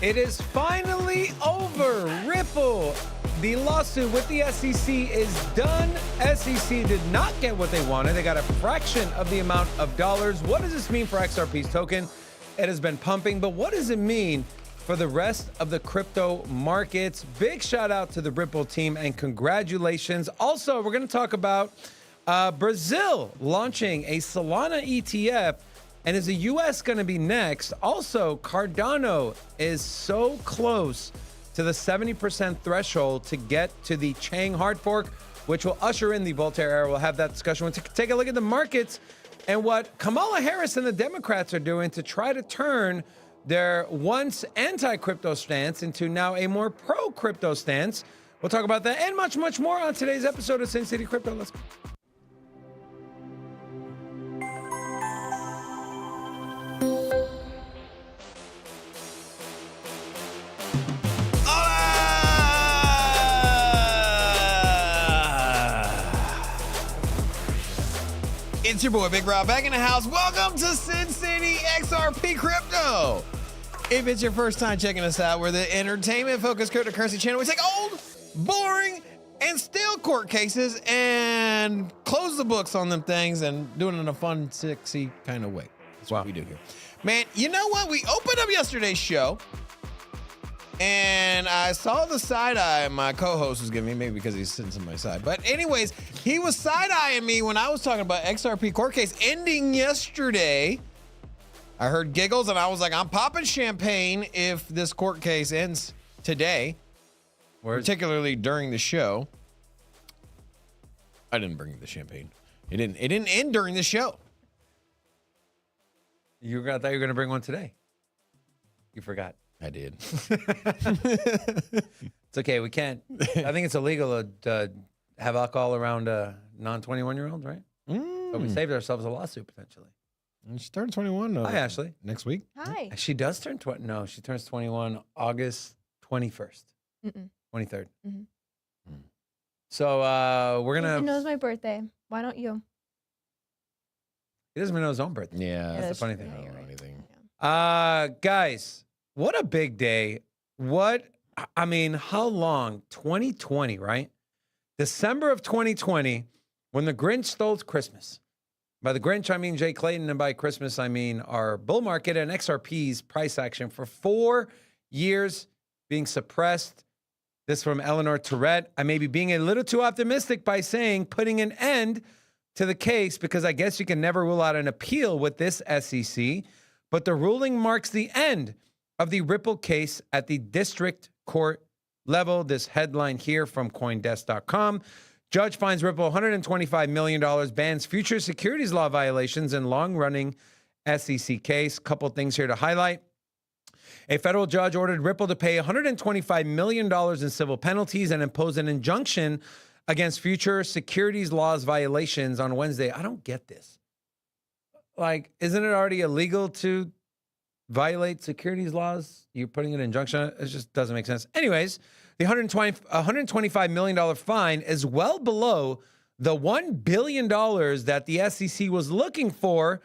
It is finally over. Ripple, the lawsuit with the SEC is done. SEC did not get what they wanted. They got a fraction of the amount of dollars. What does this mean for XRP's token? It has been pumping, but what does it mean for the rest of the crypto markets? Big shout out to the Ripple team and congratulations. Also, we're going to talk about Brazil launching a Solana ETF. And is the U.S. going to be next? Also, Cardano is so close to the 70% threshold to get to the Chang hard fork, which will usher in the Voltaire era. We'll have that discussion. We'll take a look at the markets and what Kamala Harris and the Democrats are doing to try to turn their once anti-crypto stance into now a more pro-crypto stance. We'll talk about that and much, much more on today's episode of Sin City Crypto. Let's go. It's your boy, Big Rob, back in the house. Welcome to Sin City XRP Crypto. If it's your first time checking us out, we're the entertainment-focused cryptocurrency channel. We take old, boring, and stale court cases and close the books on them things and do it in a fun, sexy kind of way. That's what we do here. Man, you know what? We opened up yesterday's show, and I saw the side eye my co-host was giving me, maybe because he's sitting to my side. But anyways, he was side-eyeing me when I was talking about XRP court case ending yesterday. I heard giggles, and I was like, I'm popping champagne if this court case ends today, particularly during the show. I didn't bring the champagne. It didn't end during the show. I thought you were going to bring one today. You forgot. I did. It's okay. We can't. I think it's illegal to have alcohol around non-21-year-olds, right? So we saved ourselves a lawsuit potentially. And she turned 21. Hi, Ashley. Next week. Hi. She does turn 20. No, she turns 21 August 21st. 23rd. So we're gonna. He knows my birthday. Why don't you? He doesn't even know his own birthday. Yeah, That's the funny thing. I don't know anything. Guys, what a big day. How long? 2020, right? December of 2020, when the Grinch stole Christmas. By the Grinch, I mean Jay Clayton, and by Christmas, I mean our bull market and XRP's price action for 4 years being suppressed. This from Eleanor Tourette. I may be being a little too optimistic by saying putting an end to the case because I guess you can never rule out an appeal with this SEC, but the ruling marks the end of the Ripple case at the district court level. This headline here from CoinDesk.com. Judge finds Ripple $125 million, bans future securities law violations in long-running SEC case. Couple things here to highlight. A federal judge ordered Ripple to pay $125 million in civil penalties and impose an injunction against future securities laws violations on Wednesday. I don't get this. Like, isn't it already illegal to violate securities laws? You're putting an injunction on it? It just doesn't make sense. Anyways, the $125 million fine is well below the $1 billion that the SEC was looking for,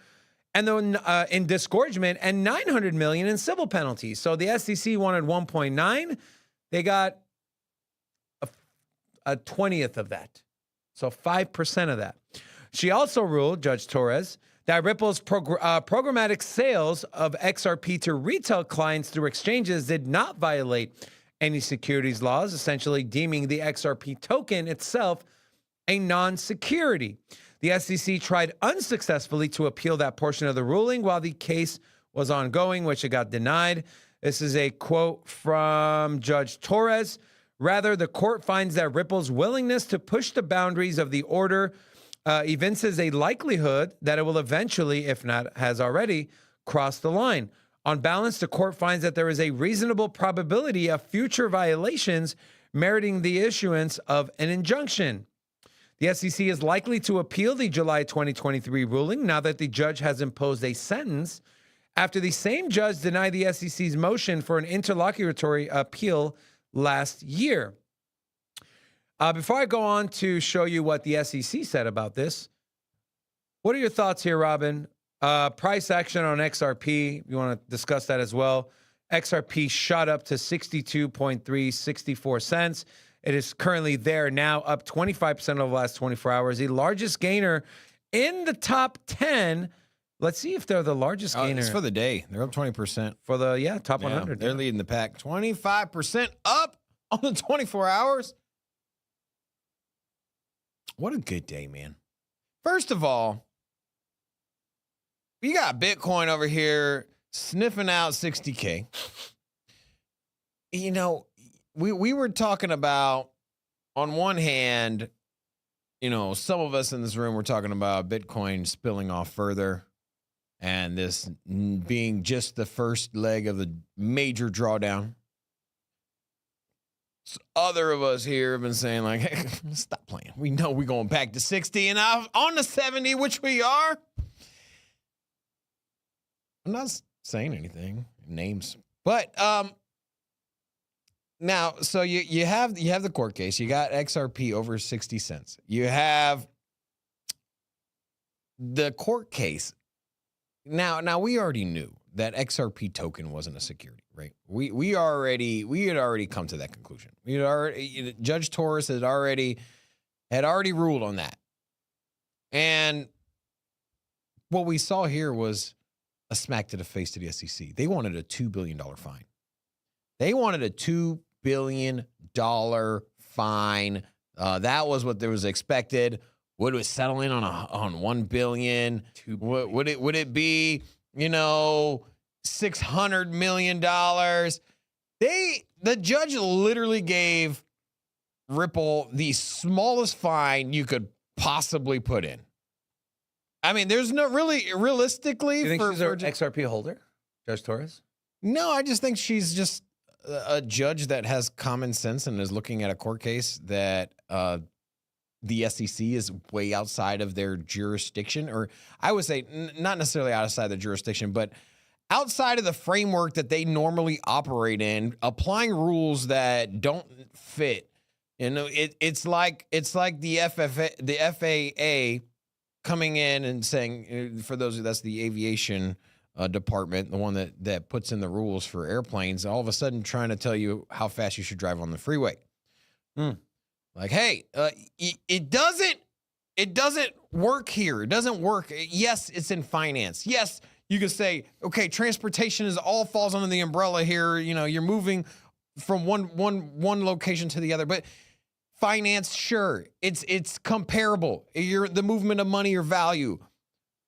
and then in disgorgement, and $900 million in civil penalties. So the SEC wanted 1.9. They got a 20th of that. So 5% of that. She also ruled, Judge Torres, that Ripple's programmatic sales of XRP to retail clients through exchanges did not violate any securities laws, essentially deeming the XRP token itself a non-security. The SEC tried unsuccessfully to appeal that portion of the ruling while the case was ongoing, which it got denied. This is a quote from Judge Torres. Rather, the court finds that Ripple's willingness to push the boundaries of the order evinces a likelihood that it will eventually, if not has already, cross the line. On balance, the court finds that there is a reasonable probability of future violations meriting the issuance of an injunction. The SEC is likely to appeal the July 2023 ruling now that the judge has imposed a sentence after the same judge denied the SEC's motion for an interlocutory appeal last year. Before I go on to show you what the SEC said about this, what are your thoughts here, Robin? Price action on XRP. You want to discuss that as well. XRP shot up to 62.364 cents. It is currently there now, up 25% over the last 24 hours. The largest gainer in the top 10. Let's see if they're the largest gainer. It's for the day. They're up 20%. For the, top 100. They're leading the pack. 25% up on the 24 hours. What a good day, man. First of all, you got Bitcoin over here sniffing out 60K. You know, we were talking about, on one hand, some of us in this room were talking about Bitcoin spilling off further and this being just the first leg of the major drawdown. Other of us here have been saying, like, hey, stop playing. We know we're going back to 60 and on the 70, which we are. I'm not saying anything, names. But now, so you have the court case. You got XRP over 60 cents. You have the court case. Now we already knew that XRP token wasn't a security, right? We had already come to that conclusion. Judge Torres had already ruled on that. And what we saw here was a smack to the face to the SEC. They wanted a $2 billion fine. They wanted a $2 billion fine. That was what there was expected. Would it settle in on $1 billion? Would it be, $600 million? The judge literally gave Ripple the smallest fine you could possibly put in. I mean, there's no realistically. You think she's an XRP holder, Judge Torres? No, I just think she's just a judge that has common sense and is looking at a court case that the SEC is way outside of their jurisdiction, or I would say not necessarily outside the jurisdiction, but outside of the framework that they normally operate in, applying rules that don't fit. It's like the FAA coming in and saying, for those that's the aviation department, the one that puts in the rules for airplanes, all of a sudden trying to tell you how fast you should drive on the freeway. Like, hey, it doesn't work here. It doesn't work. Yes, it's in finance. Yes, you can say, okay, transportation all falls under the umbrella here. You're moving from one location to the other, but finance, sure, it's comparable. The movement of money or value,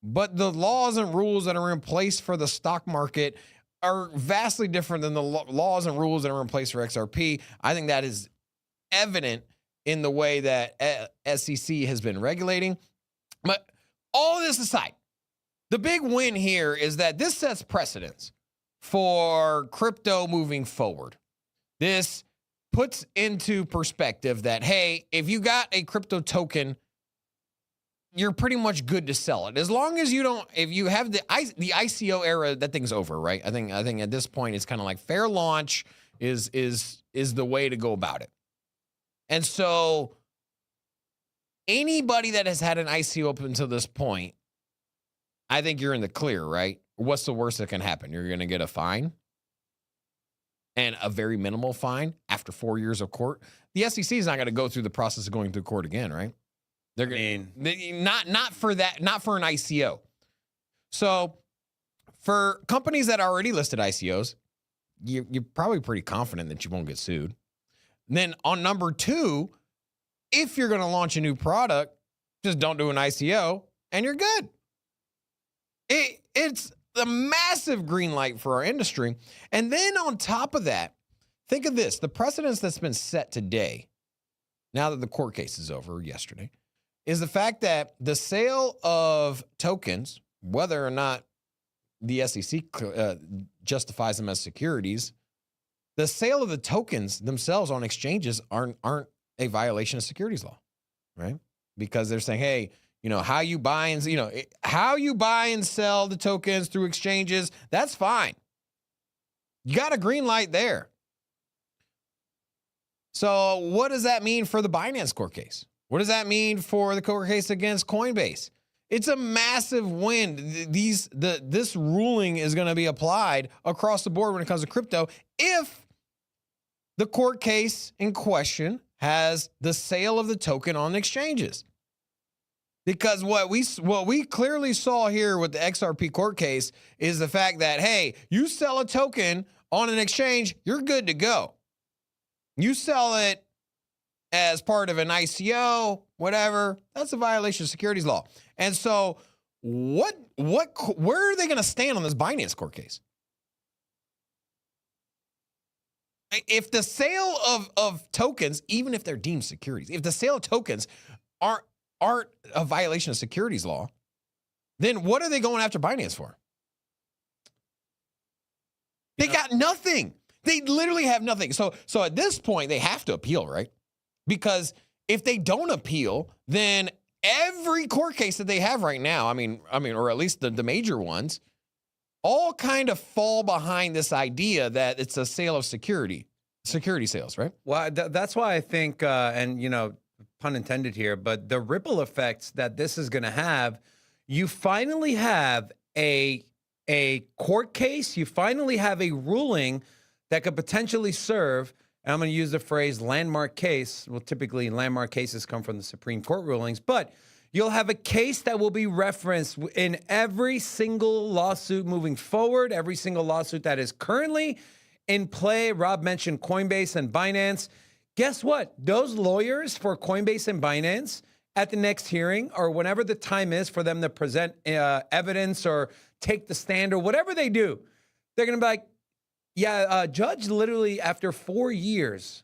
but the laws and rules that are in place for the stock market are vastly different than the laws and rules that are in place for XRP. I think that is evident in the way that SEC has been regulating. But all this aside, the big win here is that this sets precedence for crypto moving forward. This puts into perspective that, hey, if you got a crypto token, you're pretty much good to sell it. As long as if you have the ICO era, that thing's over, right? I think at this point it's kind of like fair launch is the way to go about it. And so anybody that has had an ICO up until this point, I think you're in the clear, right? What's the worst that can happen? You're going to get a fine, and a very minimal fine after 4 years of court. The SEC is not going to go through the process of going through court again, right? They're not for that, not for an ICO. So for companies that already listed ICOs, you're probably pretty confident that you won't get sued. And then on number two, if you're going to launch a new product, just don't do an ICO and you're good. It's a massive green light for our industry. And then on top of that, think of this, the precedence that's been set today, now that the court case is over yesterday, is the fact that the sale of tokens, whether or not the SEC justifies them as securities, the sale of the tokens themselves on exchanges aren't a violation of securities law, right? Because they're saying, hey, how you buy and sell the tokens through exchanges, that's fine. You got a green light there. So what does that mean for the Binance court case? What does that mean for the court case against Coinbase? It's a massive win. This ruling is going to be applied across the board when it comes to crypto if the court case in question has the sale of the token on exchanges. Because what we clearly saw here with the XRP court case is the fact that, hey, you sell a token on an exchange, you're good to go. You sell it as part of an ICO, whatever, that's a violation of securities law. And so where are they going to stand on this Binance court case? If the sale of tokens, even if they're deemed securities, if the sale of tokens aren't a violation of securities law, then what are they going after Binance for? They got nothing. They literally have nothing. So at this point, they have to appeal, right? Because if they don't appeal, then every court case that they have right now, I mean, or at least the major ones, all kind of fall behind this idea that it's a sale of security sales, right? Well, that's why I think, and you know, pun intended here, but the ripple effects that this is going to have, you finally have a court case, you finally have a ruling that could potentially serve, and I'm going to use the phrase landmark case. Well, typically landmark cases come from the Supreme Court rulings, but you'll have a case that will be referenced in every single lawsuit moving forward, every single lawsuit that is currently in play. Rob mentioned Coinbase and Binance. Guess what? Those lawyers for Coinbase and Binance at the next hearing or whenever the time is for them to present evidence or take the stand or whatever they do, they're going to be like, yeah, judge literally after 4 years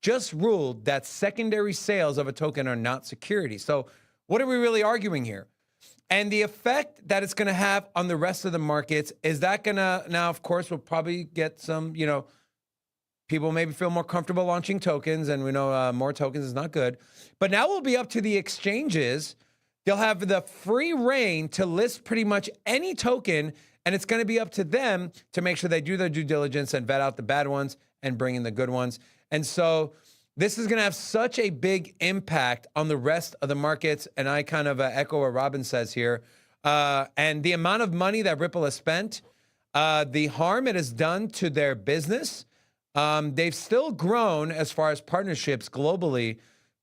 just ruled that secondary sales of a token are not security. So what are we really arguing here? And the effect that it's going to have on the rest of the markets, is that going to, now, of course, we'll probably get some, you know, people maybe feel more comfortable launching tokens, and we know more tokens is not good. But now we'll be up to the exchanges. They'll have the free reign to list pretty much any token, and it's going to be up to them to make sure they do their due diligence and vet out the bad ones and bring in the good ones. And so this is going to have such a big impact on the rest of the markets. And I kind of echo what Robin says here. And the amount of money that Ripple has spent, the harm it has done to their business, they've still grown as far as partnerships globally.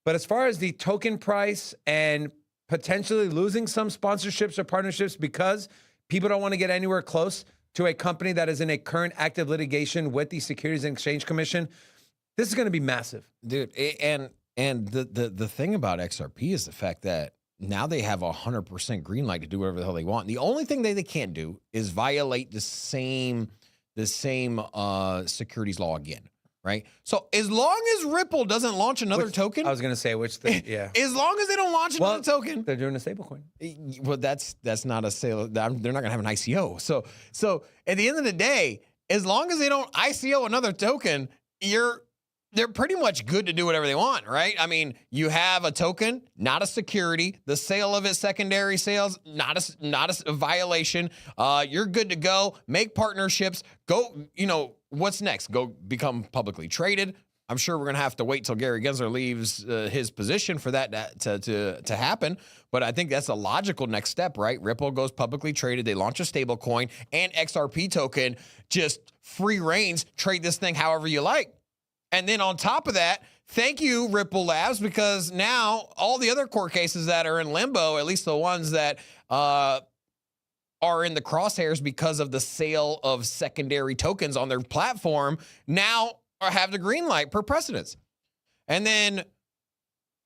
But as far as the token price and potentially losing some sponsorships or partnerships because people don't want to get anywhere close to a company that is in a current active litigation with the Securities and Exchange Commission, this is going to be massive. Dude, and the thing about XRP is the fact that now they have 100% green light to do whatever the hell they want. The only thing they can't do is violate the same securities law again, right? So as long as Ripple doesn't launch another token, I was going to say which thing, yeah. As long as they don't launch another token, they're doing a stablecoin. Well, that's not a sale. They're not going to have an ICO. So at the end of the day, as long as they don't ICO another token, they're pretty much good to do whatever they want, right? I mean, you have a token, not a security. The sale of it, secondary sales, not a violation. You're good to go. Make partnerships. Go, you know, what's next? Go become publicly traded. I'm sure we're going to have to wait till Gary Gensler leaves his position for that to happen. But I think that's a logical next step, right? Ripple goes publicly traded. They launch a stable coin and XRP token, just free reigns, trade this thing however you like. And then on top of that, thank you, Ripple Labs, because now all the other court cases that are in limbo, at least the ones that are in the crosshairs because of the sale of secondary tokens on their platform, now have the green light per precedence. And then,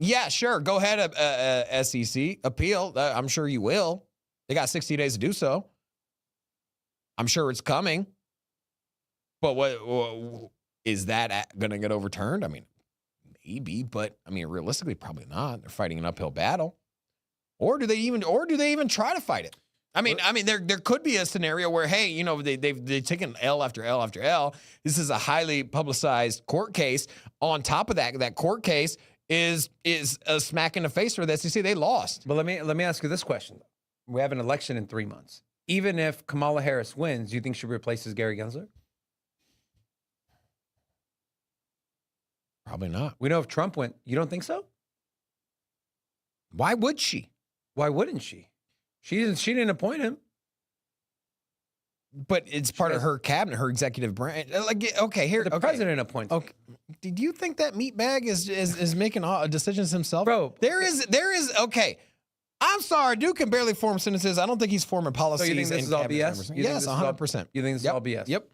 yeah, sure, go ahead, SEC, appeal. I'm sure you will. They got 60 days to do so. I'm sure it's coming. But what is that going to get overturned? I mean, maybe, but I mean, realistically, probably not. They're fighting an uphill battle. Or do they even try to fight it? I mean, there could be a scenario where, hey, you know, they've taken L after L after L. This is a highly publicized court case. On top of that court case is a smack in the face for the SEC. They lost. But let me ask you this question. We have an election in 3 months. Even if Kamala Harris wins, do you think she replaces Gary Gensler? Probably not. We know if Trump went, you don't think so? Why would she? Why wouldn't she? She didn't appoint him. But it's part of her cabinet, her executive branch. Like, okay, here, The president appoints. him. Okay, do you think that meatbag is making all decisions himself, Bro? There is. Okay. I'm sorry, dude can barely form sentences. I don't think he's forming policies. So you think this and is all cabinet BS? members. You think Yes, this is all- 100%. You think this is all BS? Yep.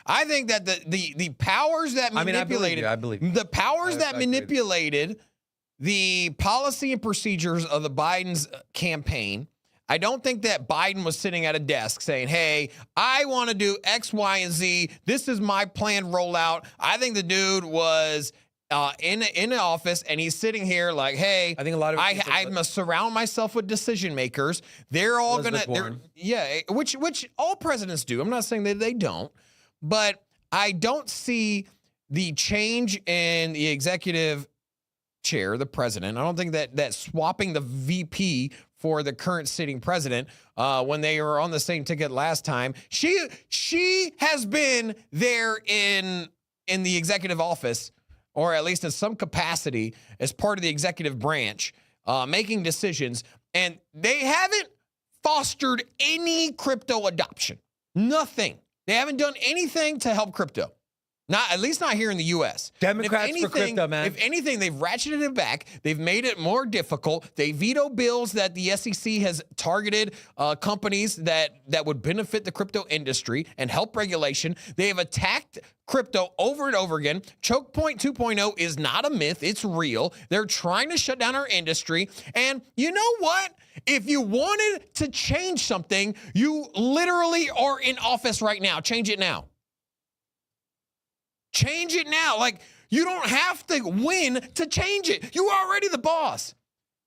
I think that the powers that I mean, manipulated, I believe you. the powers that I agree. manipulated the policy and procedures of the Biden's campaign. I don't think that Biden was sitting at a desk saying, hey, I want to do X, Y, and Z. This is my planned rollout. I think the dude was in the office and he's sitting here like, hey, I think a lot of I must surround myself with decision makers. They're all Elizabeth gonna, Warren. yeah, which all presidents do. I'm not saying that they don't, but I don't see the change in the executive chair, the president. I don't think that swapping the VP for the current sitting president when they were on the same ticket last time. She has been there in the executive office, or at least in some capacity as part of the executive branch, making decisions, and they haven't fostered any crypto adoption. Nothing. They haven't done anything to help crypto. At least not here in the U.S. Democrats for crypto, man. If anything, they've ratcheted it back. They've made it more difficult. They veto bills that the SEC has targeted companies that would benefit the crypto industry and help regulation. They have attacked crypto over and over again. Choke point 2.0 is not a myth. It's real. They're trying to shut down our industry. And you know what? If you wanted to change something, you literally are in office right now. Change it now. Change it now. Like, you don't have to win to change it. You're already the boss.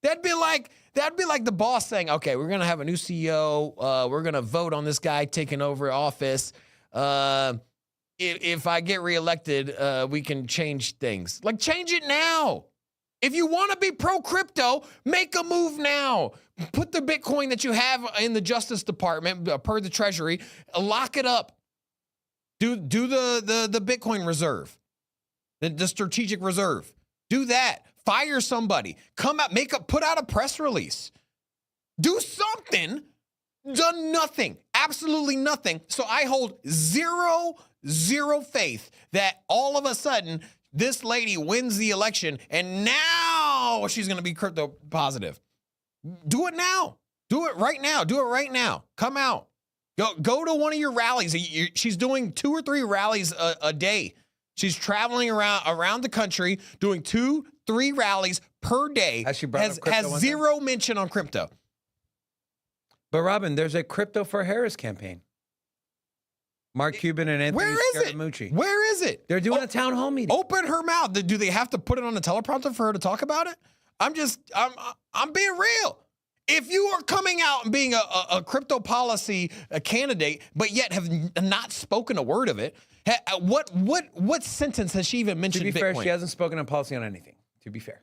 That'd be like the boss saying, okay, we're going to have a new CEO. We're going to vote on this guy taking over office. If I get reelected, we can change things. Like, change it now. If you want to be pro-crypto, make a move now. Put the Bitcoin that you have in the Justice Department, per the Treasury, lock it up. Do the Bitcoin reserve, the strategic reserve. Do that. Fire somebody. Come out, put out a press release. Do something. Done nothing. Absolutely nothing. So I hold zero faith that all of a sudden this lady wins the election and now she's going to be crypto positive. Do it now. Do it right now. Do it right now. Come out. Go to one of your rallies. She's doing 2 or 3 rallies a day. She's traveling around the country doing 2-3 rallies per day. Has she brought up crypto has one zero mention on crypto. But Robin, there's a Crypto for Harris campaign. Mark Cuban and Anthony Where is it? Scaramucci. Where is it? They're doing a town hall meeting. Open her mouth. Do they have to put it on the teleprompter for her to talk about it? I'm being real. If you are coming out and being a crypto policy candidate, but yet have not spoken a word of it, what sentence has she even mentioned? To be Bitcoin? fair, she hasn't spoken on policy on anything. To be fair,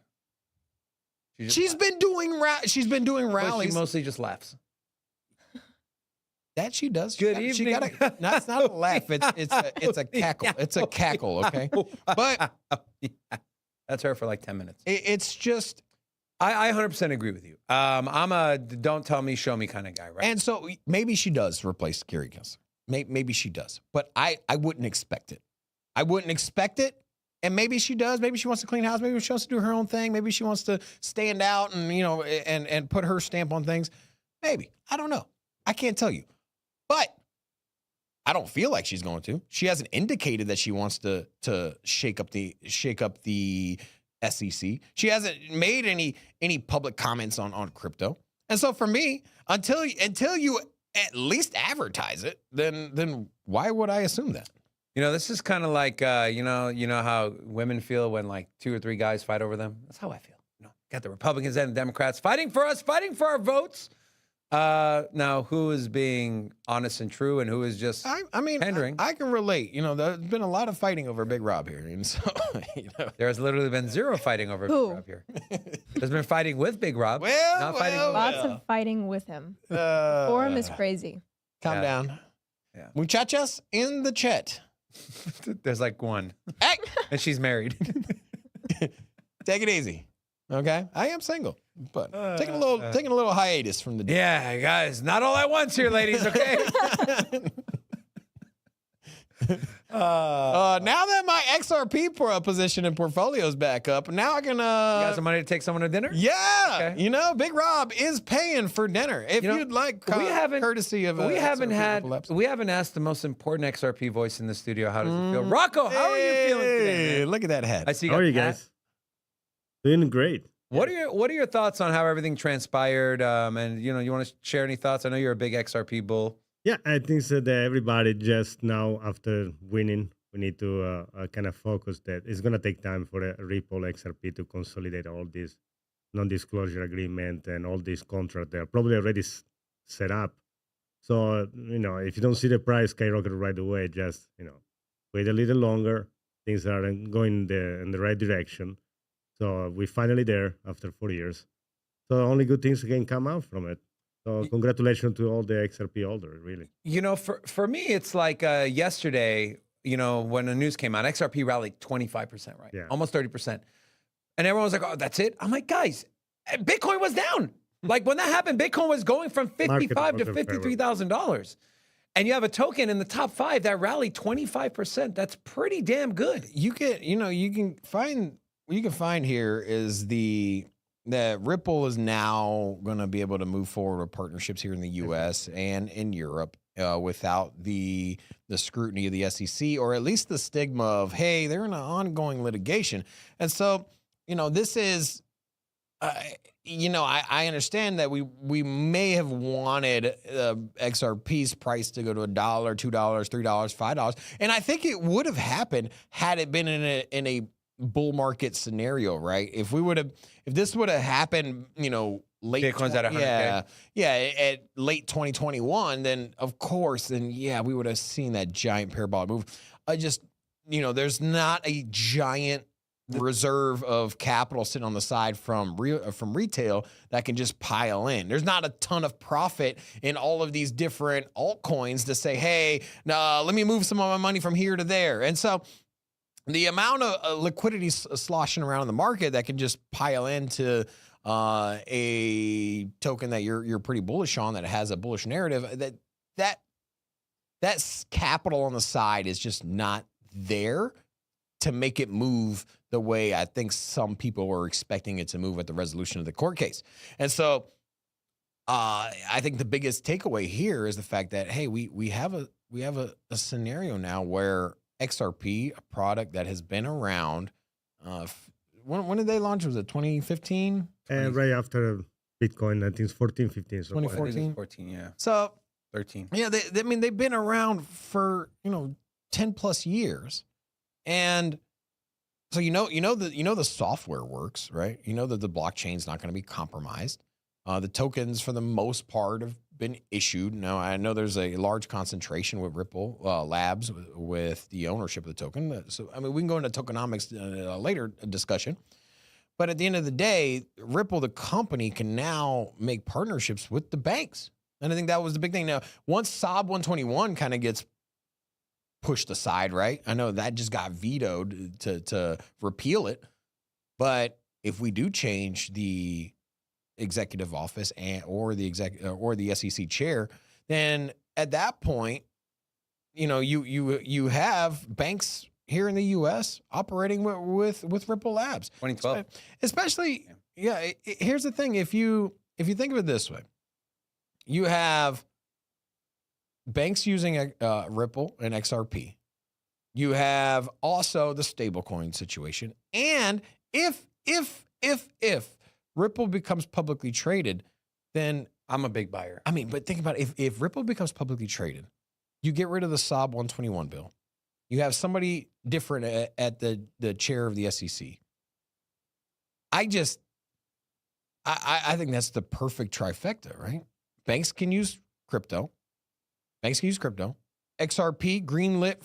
She's been doing rallies. She mostly just laughs. That she does. Good She evening. no, it's not a laugh. It's a cackle. It's a cackle. Okay, but That's her for like 10 minutes. it's just. I 100% agree with you. I'm a don't tell me, show me kind of guy, right? And so maybe she does replace Gary Gensler. Maybe she does, but I wouldn't expect it. I wouldn't expect it. And maybe she does. Maybe she wants to clean house. Maybe she wants to do her own thing. Maybe she wants to stand out and and put her stamp on things. Maybe. I don't know. I can't tell you. But I don't feel like she's going to. She hasn't indicated that she wants to shake up the SEC. She hasn't made any public comments on crypto. And so for me, until you at least advertise it, then why would I assume that? This is kind of like you know how women feel when like 2 or 3 guys fight over them. That's how I feel. Got the Republicans and the Democrats fighting for us, fighting for our votes. Now, who is being honest and true, and who is just pandering? I can relate. There's been a lot of fighting over Big Rob here, and so There's literally been 0 fighting over Who? Big Rob here. There's been fighting with Big Rob. Well, fighting. Lots of fighting with him. Forum is crazy. Calm Yeah. down. Yeah. Muchachas in the chat. There's like 1, Hey, and she's married. take it easy. Okay, I am single, but taking a little hiatus from the. Yeah, guys, not all at once here, ladies. Okay. Now that my XRP position and portfolio is back up, now I can. You got some money to take someone to dinner? Yeah, Okay. Big Rob is paying for dinner. If you'd like, courtesy of we haven't asked the most important XRP voice in the studio. How does it feel, Rocco? How are you feeling today, man? Look at that head. I see. How are you guys? Doing great. What are your thoughts on how everything transpired? And you want to share any thoughts? I know you're a big XRP bull. Yeah, I think so that everybody just now after winning, we need to kind of focus that it's going to take time for Ripple XRP to consolidate all this non-disclosure agreement and all these contracts. They're probably already set up. So, if you don't see the price skyrocket right away, just, wait a little longer. Things are going in the right direction. So we're finally there after 4 years. So only good things can come out from it. So congratulations to all the XRP holders, really. For me, it's like yesterday, when the news came out, XRP rallied 25%, right? Yeah. Almost 30%. And everyone was like, oh, that's it? I'm like, guys, Bitcoin was down. Like when that happened, Bitcoin was going from $55,000 to $53,000. And you have a token in the top 5 that rallied 25%. That's pretty damn good. You can find here is that Ripple is now going to be able to move forward with partnerships here in the U.S. and in Europe without the scrutiny of the SEC, or at least the stigma of, hey, they're in an ongoing litigation. And so, this is, I understand that we may have wanted XRP's price to go to $1, $2, $3, $5, and I think it would have happened had it been in a bull market scenario, right? If this would have happened, late Bitcoin's at 100K. At late 2021, then of course, we would have seen that giant parabolic move. There's not a giant reserve of capital sitting on the side from retail that can just pile in. There's not a ton of profit in all of these different altcoins to say, hey, let me move some of my money from here to there. And so the amount of liquidity sloshing around in the market that can just pile into a token that you're pretty bullish on, that has a bullish narrative, that's capital on the side is just not there to make it move the way I think some people were expecting it to move at the resolution of the court case. And so I think the biggest takeaway here is the fact that, hey, we have a scenario now where XRP, a product that has been around, when did they launch? Was it 2015? Right after Bitcoin, I think it's 14, 15. So 2014? 14, yeah. So 13. Yeah, they've been around for 10 plus years, and so the software works, right? That the blockchain's not going to be compromised. The tokens, for the most part, have been issued. Now, I know there's a large concentration with Ripple Labs with the ownership of the token. So, we can go into tokenomics in a later discussion. But at the end of the day, Ripple, the company, can now make partnerships with the banks. And I think that was the big thing. Now, once SOB 121 kind of gets pushed aside, right? I know that just got vetoed to repeal it. But if we do change the executive office or the SEC chair, then at that point, you have banks here in the U.S. operating with Ripple Labs. 2012, especially. Here's the thing: if you think of it this way, you have banks using Ripple and XRP. You have also the stablecoin situation, and if Ripple becomes publicly traded, then I'm a big buyer. But think about it. If Ripple becomes publicly traded, you get rid of the SOB 121 bill. You have somebody different at the chair of the SEC. I think that's the perfect trifecta, right? Banks can use crypto. XRP greenlit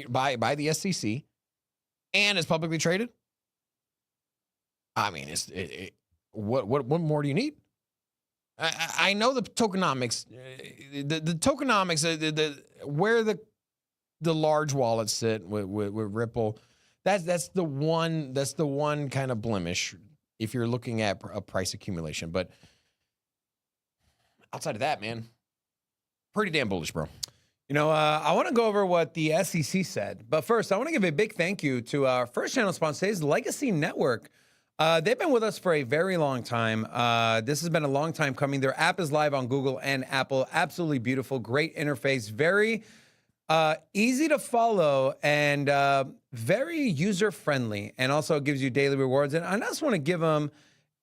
by the SEC, and is publicly traded. What more do you need? I know the tokenomics, the tokenomics, where the large wallets sit with Ripple. That's the one kind of blemish if you're looking at a price accumulation. But outside of that, man, pretty damn bullish, bro. You know, I want to go over what the SEC said. But first, I want to give a big thank you to our first channel sponsor, today's Legacy Network. They've been with us for a very long time. This has been a long time coming. Their app is live on Google and Apple. Absolutely beautiful, great interface, very easy to follow, and very user-friendly, and also gives you daily rewards. And I just want to give them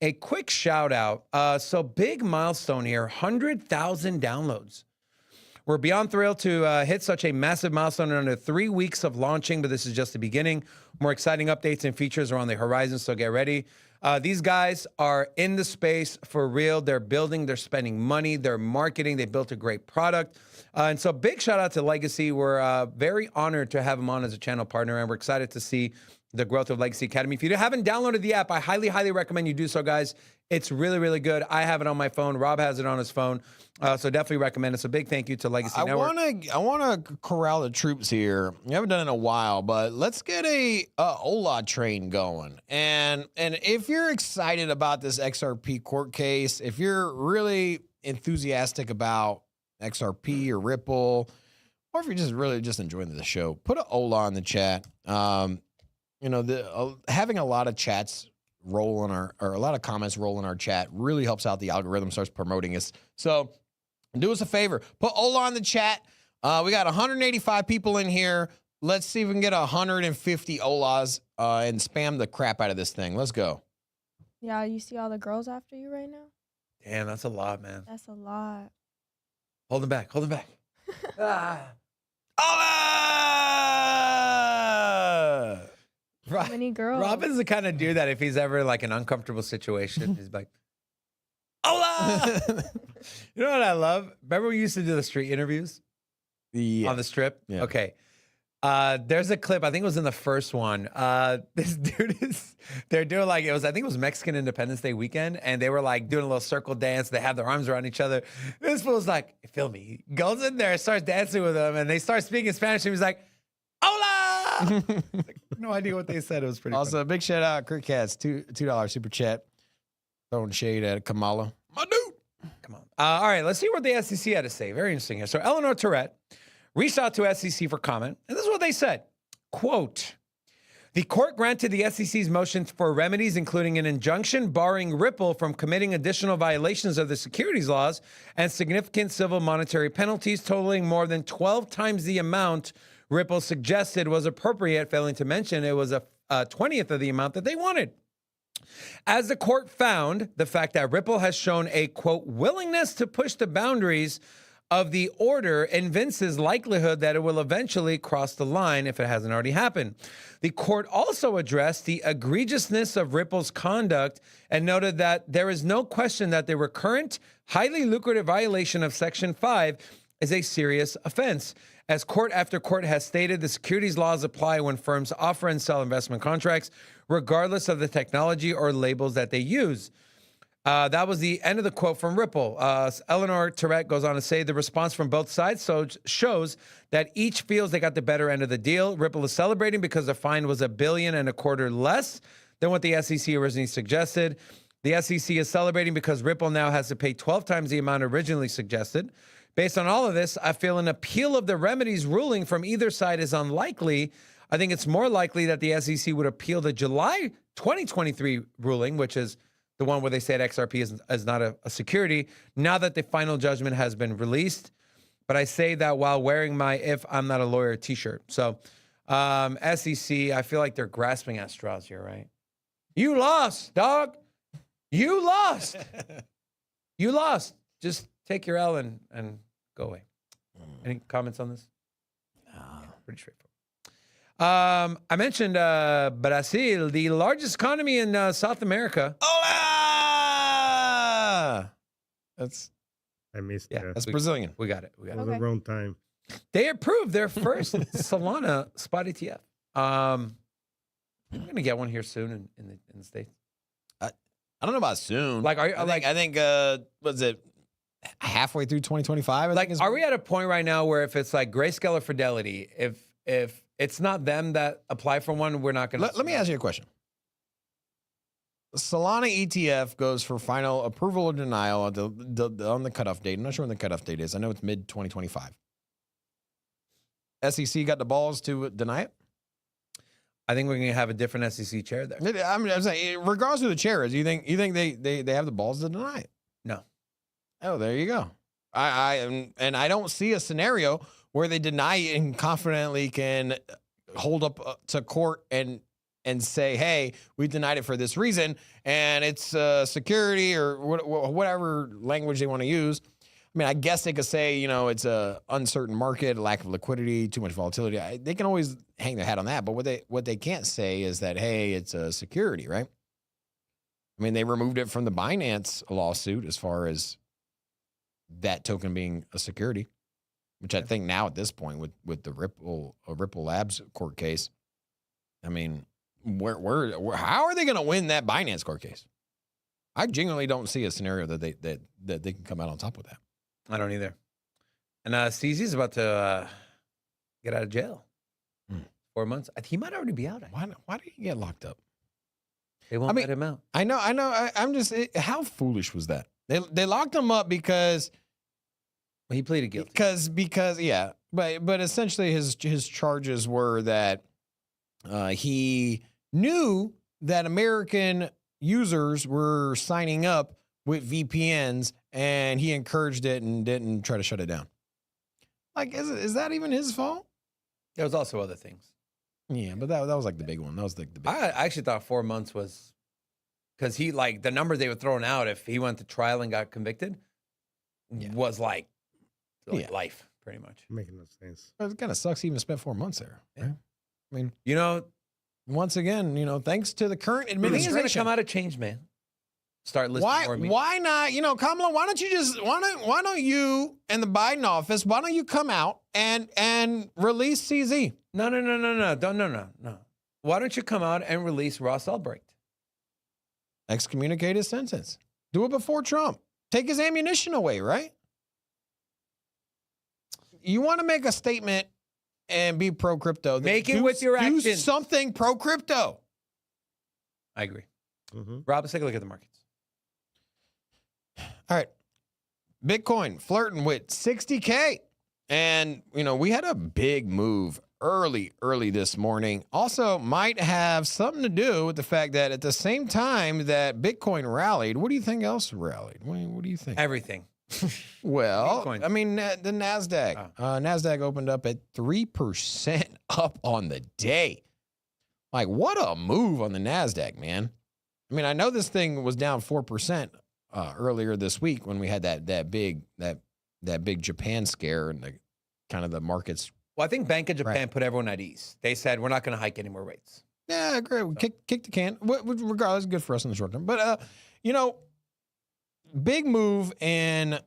a quick shout-out. So big milestone here, 100,000 downloads. We're beyond thrilled to hit such a massive milestone in under 3 weeks of launching, but this is just the beginning. More exciting updates and features are on the horizon, so get ready. These guys are in the space for real. They're building, they're spending money, they're marketing, they built a great product. And so big shout out to Legacy. We're very honored to have them on as a channel partner, and we're excited to see the growth of Legacy Academy. If you haven't downloaded the app, I highly, highly recommend you do so, guys. It's really, really good. I have it on my phone. Rob has it on his phone. So definitely recommend it. So big thank you to Legacy Network. I wanna corral the troops here. We haven't done it in a while, but let's get a Ola train going. And if you're excited about this XRP court case, if you're really enthusiastic about XRP or Ripple, or if you're just really just enjoying the show, put an Ola in the chat. You know, having a lot of chats roll in our, or a lot of comments roll in our chat really helps out. The algorithm starts promoting us. So do us a favor, put Ola in the chat. We got 185 people in here. Let's see if we can get 150 Olas and spam the crap out of this thing. Let's go. Yeah, you see all the girls after you right now? Damn, that's a lot, man. That's a lot. Hold them back. Hold them back. Ola! How many girls? Robin's the kind of dude that if he's ever like an uncomfortable situation, he's like, Ola! You know what I love? Remember we used to do the street interviews on the strip? Yeah. Okay. There's a clip, I think it was in the first one. This dude they're doing like, I think it was Mexican Independence Day weekend, and they were like doing a little circle dance. They had their arms around each other. This fool's like, feel me. He goes in there, starts dancing with them, and they start speaking Spanish, and he's like, Hola! Like, no idea what they said. It was pretty Also, a big shout out, Crick Cats, $2 super chat. Throwing shade at Kamala. My dude. Come on. All right, let's see what the SEC had to say. Very interesting here. So Eleanor Tourette reached out to SEC for comment, and this is what they said. Quote, the court granted the SEC's motion for remedies, including an injunction barring Ripple from committing additional violations of the securities laws and significant civil monetary penalties totaling more than 12 times the amount Ripple suggested was appropriate, failing to mention it was a 20th of the amount that they wanted. As the court found, the fact that Ripple has shown a, quote, willingness to push the boundaries of the order evinces likelihood that it will eventually cross the line if it hasn't already happened. The court also addressed the egregiousness of Ripple's conduct and noted that there is no question that the recurrent, highly lucrative violation of Section 5 is a serious offense. As court after court has stated, the securities laws apply when firms offer and sell investment contracts, regardless of the technology or labels that they use. That was the end of the quote from Ripple. Eleanor Tourette goes on to say the response from both sides shows that each feels they got the better end of the deal. Ripple is celebrating because the fine was $1.25 billion less than what the SEC originally suggested. The SEC is celebrating because Ripple now has to pay 12 times the amount originally suggested. Based on all of this, I feel an appeal of the remedies ruling from either side is unlikely. I think it's more likely that the SEC would appeal the July 2023 ruling, which is the one where they said XRP is not a security, now that the final judgment has been released. But I say that while wearing my "If I'm Not a Lawyer" t-shirt. So SEC, I feel like they're grasping at straws here, right? You lost, dog. You lost. You lost. Just take your L and go away. Any comments on this? Pretty straightforward. I mentioned Brazil, the largest economy in South America. Hola! I missed That's Brazilian. We got it. We got it. it. The wrong time. They approved their first Solana spot ETF. I'm gonna get one here soon in the States. I don't know about soon. Like, I think was it halfway through 2025? Like, are we at a point right now where if it's like Grayscale or Fidelity, if it's not them that apply for one, we're not gonna. Let me ask you a question. Solana ETF goes for final approval or denial on the cutoff date. I'm not sure when the cutoff date is. I know it's mid-2025. SEC got the balls to deny it? I think we're going to have a different SEC chair there. I mean, I'm saying, regardless of who the chair is, you think they have the balls to deny it? No. Oh, there you go. I don't see a scenario where they deny it and confidently can hold up to court and say, hey, we denied it for this reason, and it's security or whatever language they want to use. I mean, I guess they could say, it's a uncertain market, lack of liquidity, too much volatility. They can always hang their hat on that. But what they can't say is that, hey, it's a security, right? I mean, they removed it from the Binance lawsuit as far as that token being a security, which I think now at this point with the Ripple Labs court case, I mean, how are they going to win that Binance court case? I genuinely don't see a scenario that they can come out on top with that. I don't either. And CZ's about to get out of jail. 4 months. He might already be out. Why did he get locked up? They won't let him out. I know. I'm just, how foolish was that? They locked him up because he pleaded guilty. Because yeah. But essentially his charges were that he knew that American users were signing up with VPNs, and he encouraged it and didn't try to shut it down. Like, is that even his fault? There was also other things. Yeah, but that was like the big one. That was like the big I actually thought 4 months was because he, like, the numbers they were throwing out if he went to trial and got convicted was like life, pretty much. Making no sense. It kind of sucks he even spent 4 months there. Right? I mean, once again, thanks to the current administration. He's going to come out of change, man. Start listening more. Why not? Kamala, why don't you and the Biden office, why don't you come out and release CZ? No. Why don't you come out and release Ross Ulbricht? Excommunicate his sentence. Do it before Trump. Take his ammunition away, right? You want to make a statement and be pro-crypto. Make it with your actions. Do something pro-crypto. I agree. Mm-hmm. Rob, let's take a look at the markets. All right. Bitcoin flirting with 60K. And, we had a big move early this morning. Also might have something to do with the fact that at the same time that Bitcoin rallied, what do you think else rallied? What do you think? Everything. Well, Bitcoin. I mean, the NASDAQ. NASDAQ opened up at 3% up on the day. Like, what a move on the NASDAQ, man. I mean, I know this thing was down 4% earlier this week when we had that big Japan scare and the markets. Well, I think Bank of Japan put everyone at ease. They said, we're not going to hike any more rates. Yeah, great. We kick the can. Regardless, good for us in the short term. But, big move and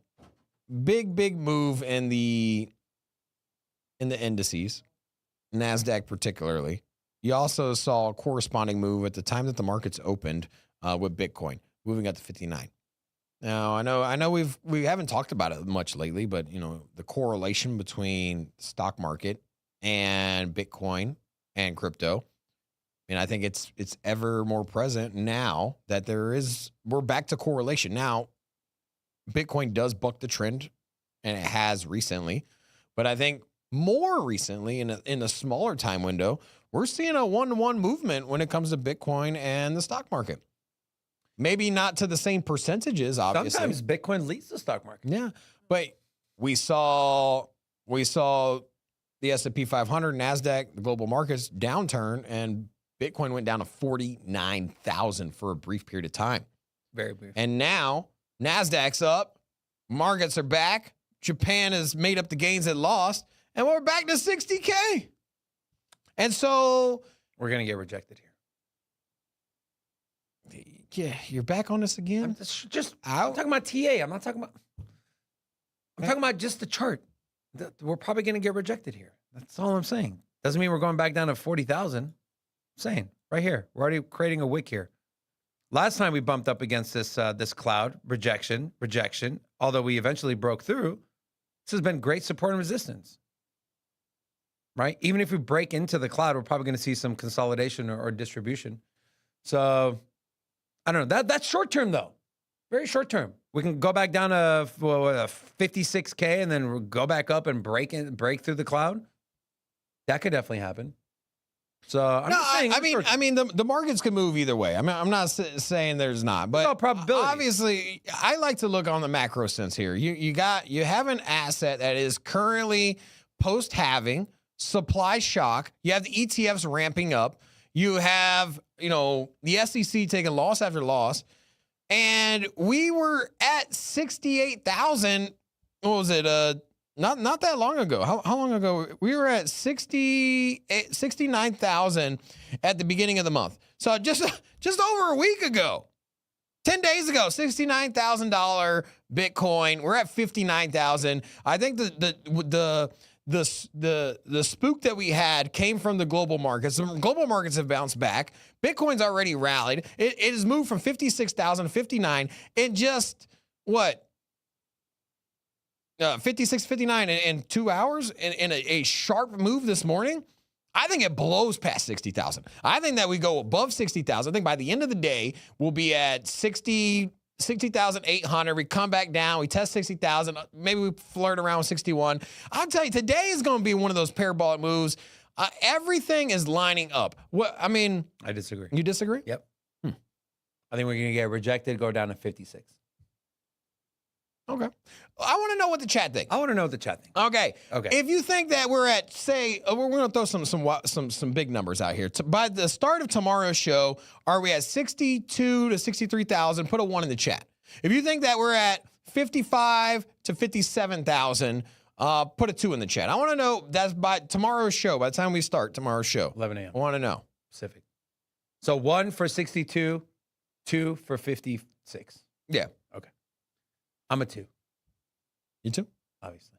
big move in the indices, NASDAQ particularly. You also saw a corresponding move at the time that the markets opened with Bitcoin moving up to 59. Now, I know we haven't talked about it much lately, but the correlation between the stock market and Bitcoin and crypto, I think it's ever more present now that we're back to correlation. Now, Bitcoin does buck the trend, and it has recently, but I think more recently in a smaller time window, we're seeing a 1-to-1 movement when it comes to Bitcoin and the stock market. Maybe not to the same percentages, obviously. Sometimes Bitcoin leads the stock market. Yeah, but we saw the S&P 500, NASDAQ, the global markets downturn, and Bitcoin went down to 49,000 for a brief period of time. Very brief. And now NASDAQ's up, markets are back, Japan has made up the gains it lost, and we're back to 60K. And so we're going to get rejected here. Yeah, you're back on this again? I'm talking about TA. I'm talking about just the chart. We're probably going to get rejected here. That's all I'm saying. Doesn't mean we're going back down to 40,000. I'm saying right here, we're already creating a wick here. Last time we bumped up against this cloud, rejection, although we eventually broke through, this has been great support and resistance, right? Even if we break into the cloud, we're probably going to see some consolidation or distribution. So I don't know. That's short term though. Very short term. We can go back down to 56K and then go back up and break through the cloud. That could definitely happen. So I'm just saying. I mean, the markets can move either way. I mean, I'm not saying there's not, but no probability. Obviously, I like to look on the macro sense here. You have an asset that is currently post halving, supply shock. You have the ETFs ramping up. You have the SEC taking loss after loss, and we were at 68,000. What was it? Not that long ago. How long ago? We were at 69,000 at the beginning of the month. So just over a week ago, 10 days ago, $69,000 Bitcoin. We're at 59,000. I think the spook that we had came from the global markets. The global markets have bounced back. Bitcoin's already rallied. It has moved from 56,000 to 59 in just what? 56, 59 in 2 hours in a sharp move this morning. I think it blows past 60,000. I think that we go above 60,000. I think by the end of the day, we'll be at 60,800. We come back down. We test 60,000. Maybe we flirt around with 61. I'll tell you, today is going to be one of those parabolic moves. Everything is lining up. I disagree. You disagree? Yep. I think we're going to get rejected, go down to 56. Okay. I want to know what the chat thinks. I want to know what the chat thinks. Okay. Okay. If you think that we're at, say, we're going to throw some big numbers out here. By the start of tomorrow's show, are we at 62 to 63,000? Put a 1 in the chat. If you think that we're at 55 to 57,000, put a 2 in the chat. I want to know that's by tomorrow's show. By the time we start tomorrow's show, 11 a.m. I want to know. Pacific. So 1 for 62, 2 for 56. Yeah. Okay. I'm a 2. You too? Obviously.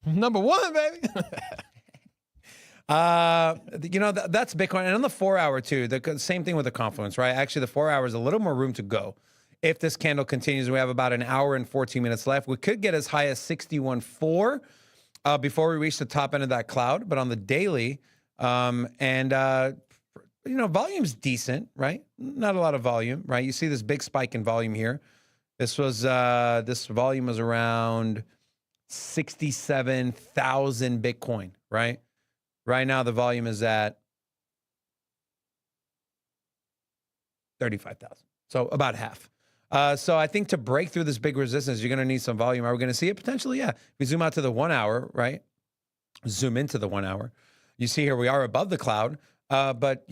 Number 1, baby. That's Bitcoin. And on the 4 hour too, the same thing with the confluence, right? Actually, the 4 hours, a little more room to go. If this candle continues, we have about an hour and 14 minutes left. We could get as high as 61.4 before we reach the top end of that cloud. But on the daily, volume's decent, right? Not a lot of volume, right? You see this big spike in volume here. This volume was around 67,000 Bitcoin, right? Right now, the volume is at 35,000. So about half. So I think to break through this big resistance, you're going to need some volume. Are we going to see it? Potentially, yeah. If we zoom out to the 1 hour, right? Zoom into the 1 hour. You see here we are above the cloud. But,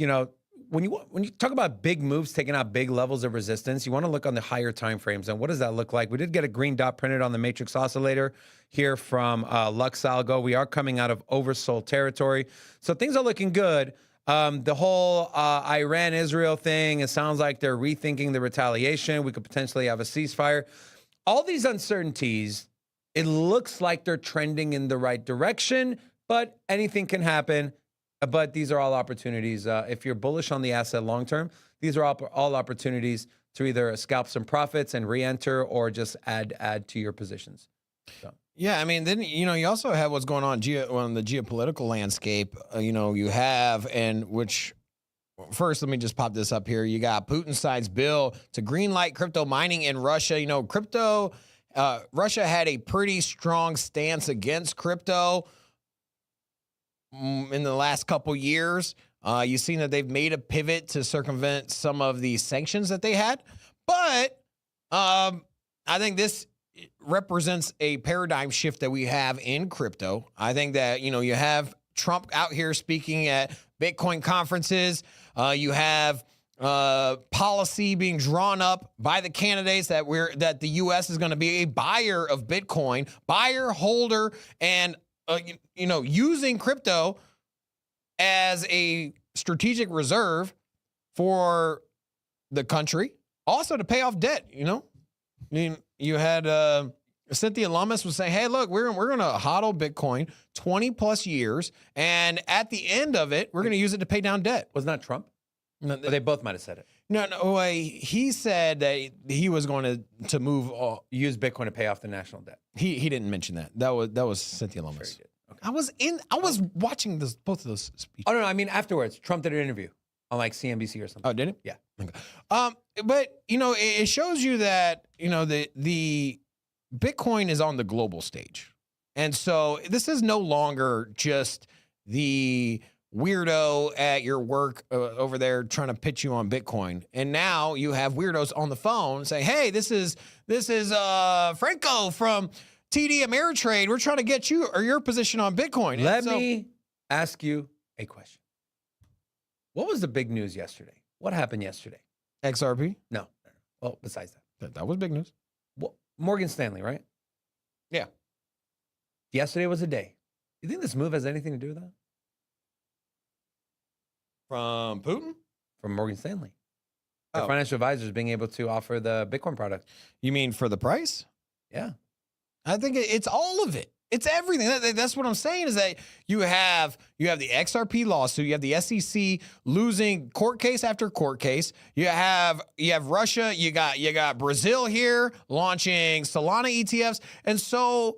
when you talk about big moves, taking out big levels of resistance, you want to look on the higher time frames. And what does that look like? We did get a green dot printed on the matrix oscillator here from Lux Algo. We are coming out of oversold territory. So things are looking good. The whole Iran-Israel thing, it sounds like they're rethinking the retaliation. We could potentially have a ceasefire. All these uncertainties, it looks like they're trending in the right direction, but anything can happen. But these are all opportunities. If you're bullish on the asset long term, these are all opportunities to either scalp some profits and re-enter or just add to your positions. So. Yeah, I mean, then you also have what's going on on the geopolitical landscape. You have first, let me just pop this up here. You got Putin signs bill to greenlight crypto mining in Russia. Russia had a pretty strong stance against crypto in the last couple years. You've seen that they've made a pivot to circumvent some of the sanctions that they had. But I think this represents a paradigm shift that we have in crypto. I think that, you have Trump out here speaking at Bitcoin conferences. You have policy being drawn up by the candidates that the U.S. is going to be a buyer of Bitcoin, buyer, holder, and using crypto as a strategic reserve for the country, also to pay off debt. I mean, you had Cynthia Lummis was saying, "Hey, look, we're going to hodl Bitcoin 20 plus years, and at the end of it, we're going to use it to pay down debt." Wasn't that Trump? No, they both might have said it. No. He said that he was going to move use Bitcoin to pay off the national debt. He didn't mention that. That was Cynthia Lummis. Sure he did. Okay. I was watching both of those speeches. Oh no, I mean afterwards, Trump did an interview. on like CNBC or something. Oh, did it? Yeah. Okay. But it shows you that the Bitcoin is on the global stage, and so this is no longer just the weirdo at your work over there trying to pitch you on Bitcoin. And now you have weirdos on the phone saying, "Hey, this is Franco from TD Ameritrade. We're trying to get you or your position on Bitcoin." Let me ask you a question. What was the big news yesterday? What happened yesterday? XRP. No. Well, besides that. That was big news. Well, Morgan Stanley, right? Yeah. Yesterday was a day. You think this move has anything to do with that? From Putin? From Morgan Stanley. Their Oh. financial advisors being able to offer the Bitcoin product. You mean for the price? Yeah. I think it's all of it. It's everything. That's what I'm saying is that you have the XRP lawsuit, you have the SEC losing court case after court case. You have Russia, you got Brazil here launching Solana ETFs. And so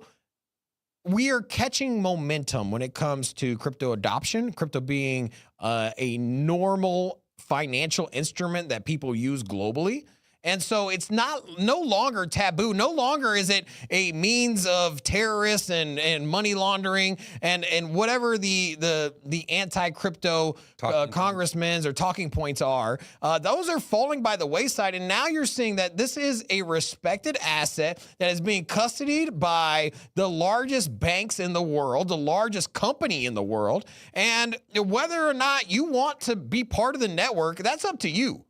we are catching momentum when it comes to crypto adoption, crypto being a normal financial instrument that people use globally. And so it's no longer taboo. No longer is it a means of terrorists and money laundering and whatever the anti-crypto congressmen or talking points are. Those are falling by the wayside. And now you're seeing that this is a respected asset that is being custodied by the largest banks in the world, the largest company in the world. And whether or not you want to be part of the network, that's up to you.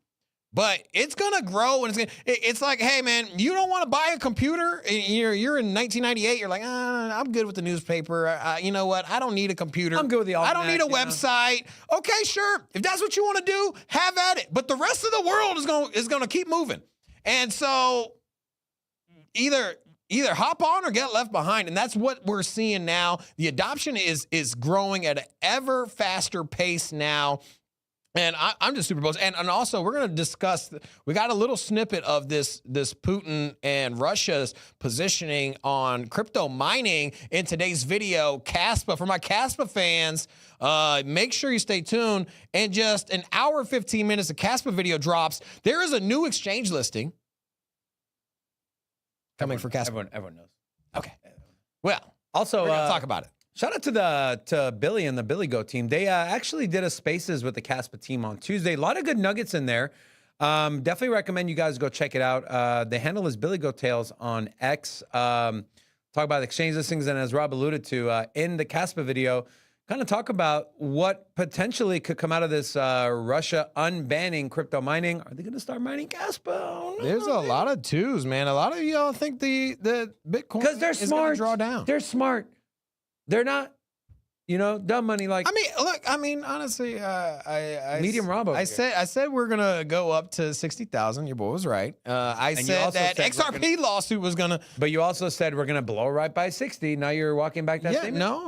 But it's going to grow, and it's like, hey, man, you don't want to buy a computer? You're in 1998. You're like, I'm good with the newspaper. You know what? I don't need a computer. I'm good with the I don't need a almanac, website. Okay, sure. If that's what you want to do, have at it. But the rest of the world is going to keep moving. And so either hop on or get left behind. And that's what we're seeing now. The adoption is growing at an ever faster pace now. And I'm just super bullish. And also, we're going to discuss, we got a little snippet of this Putin and Russia's positioning on crypto mining in today's video, Kaspa. For my Kaspa fans, make sure you stay tuned. And just an hour, 15 minutes, the Kaspa video drops. There is a new exchange listing coming for Kaspa. Everyone knows. Okay. Well, Also, we're going to talk about it. Shout out to Billy and the Billy Goat team. They actually did a Spaces with the Kaspa team on Tuesday. A lot of good nuggets in there. Definitely recommend you guys go check it out. The handle is Billy Goat Tales on X. Talk about exchange listings, and as Rob alluded to in the Kaspa video, kind of talk about what potentially could come out of this Russia unbanning crypto mining. Are they going to start mining Kaspa? Oh, no, There's a lot of twos, man. A lot of y'all think the Bitcoin because they're is going smart. to draw down. They're smart. They're not, dumb money like. I mean, honestly, I Medium Rob over I here. said we're gonna go up to 60,000. Your boy was right. I And you said also that said we're XRP lawsuit was gonna. But you also said we're gonna blow right by 60. Now you're walking back that Yeah, statement. no.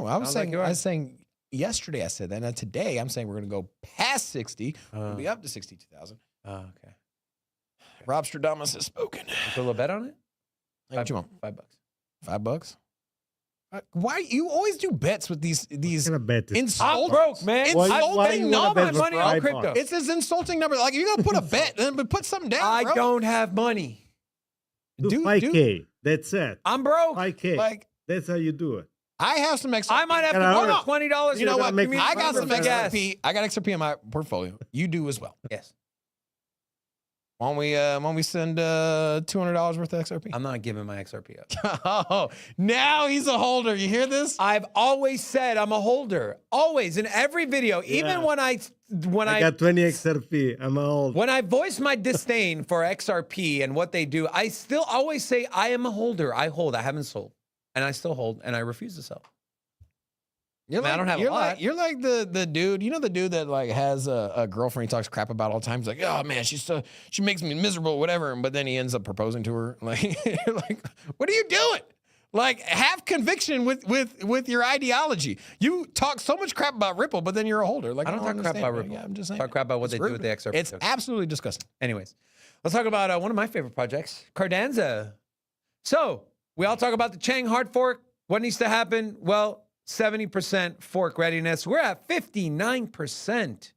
I was Sounds like saying. you are. I was saying yesterday. I said that. Now today, I'm saying we're gonna go past 60. We'll be up to 62,000. Oh, okay. Rob Stradamus has spoken. You put a little bet on it? Hey, what you want? $5. $5? Why you always do bets with these Gonna bet this. insulting? I'm broke, man. Why- I'm why betting you wanna bet numbers, with money on $5? crypto. It's this insulting number. Like you're gonna put a bet, then put something down. I bro. don't have money. Do 5K. That's it. I'm broke. 5K. Like That's how you do it. I have some XRP. I might have to Hold put on. up $20. You know what? make me- I got some for gas. XRP. I got XRP in my portfolio. You do as well. Yes. Why don't we send $200 worth of XRP? I'm not giving my XRP up. Oh, now he's a holder. You hear this? I've always said I'm a holder. Always in every video, even when I I got 20 XRP. I'm old. when I voice my disdain for XRP and what they do, I still always say I am a holder. I hold. I haven't sold, and I still hold, and I refuse to sell. You're I don't have a you're lot. Like, you're like the dude. You know the dude that like has a girlfriend he talks crap about all the time. He's like, oh man, she makes me miserable, whatever. But then he ends up proposing to her. Like, you're like, what are you doing? Like, have conviction with your ideology. You talk so much crap about Ripple, but then you're a holder. Like, I don't talk crap understand, about man. Ripple. Yeah, I'm just saying. Talk crap about what It's they do with the XRP. It's token. absolutely disgusting. Anyways, let's talk about one of my favorite projects, Cardanza. So we all talk about the Chang hard fork. What needs to happen? Well, 70% fork readiness. We're at 59%.